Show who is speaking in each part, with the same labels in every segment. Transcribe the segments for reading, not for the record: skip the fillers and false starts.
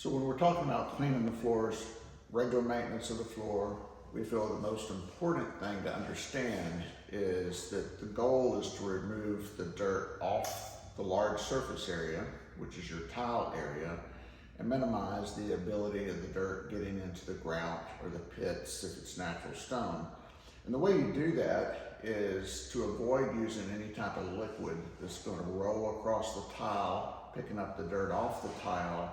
Speaker 1: So when we're talking about cleaning the floors, regular maintenance of the floor, we feel the most important thing to understand is that the goal is to remove the dirt off the large surface area, which is your tile area, and minimize the ability of the dirt getting into the grout or the pits if it's natural stone. And the way you do that is to avoid using any type of liquid that's going to roll across the tile, picking up the dirt off the tile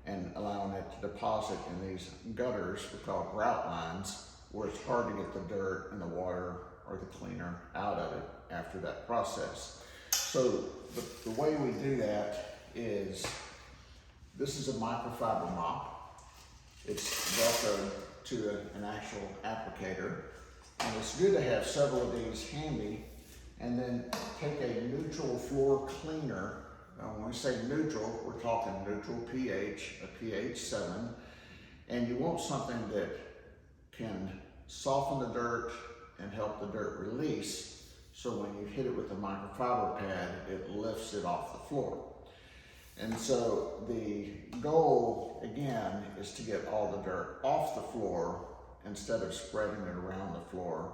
Speaker 1: and allowing it to deposit in these gutters we call grout lines, where it's hard to get the dirt and the water or the cleaner out of it after that process. So the way we do that is, this is a microfiber mop. It's velcroed to an actual applicator. And it's good to have several of these handy, and then take a neutral floor cleaner. Now, when we say neutral, we're talking neutral pH, a pH 7, and you want something that can soften the dirt and help the dirt release, so when you hit it with the microfiber pad, it lifts it off the floor. And so the goal, again, is to get all the dirt off the floor instead of spreading it around the floor.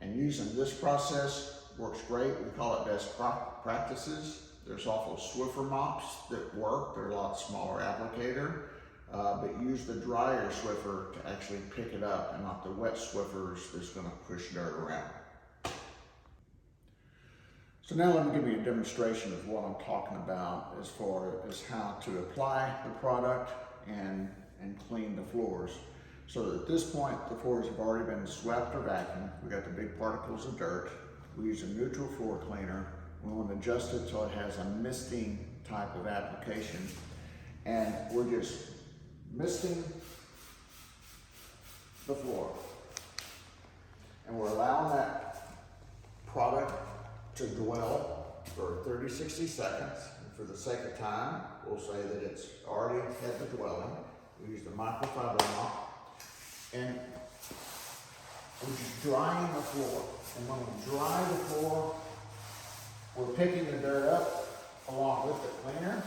Speaker 1: And using this process works great. We call it best practices. There's also Swiffer mops that work. They're a lot smaller applicator, but use the drier Swiffer to actually pick it up, and not the wet Swiffers that's going to push dirt around. So now let me give you a demonstration of what I'm talking about as far as how to apply the product and clean the floors. So at this point, the floors have already been swept or vacuumed. We got the big particles of dirt. We use a neutral floor cleaner. We want to adjust it so it has a misting type of application. And we're just misting the floor. And we're allowing that product to dwell for 30, 60 seconds. And for the sake of time, we'll say that it's already had the dwelling. We use the microfiber mop. And we're just drying the floor. And when we dry the floor, we're picking the dirt up along with the cleaner.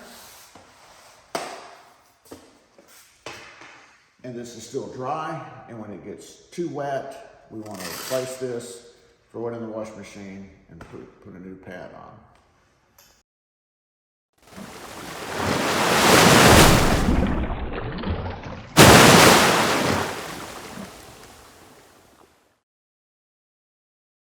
Speaker 1: And this is still dry, and when it gets too wet, we want to replace this, throw it in the washing machine, and put a new pad on.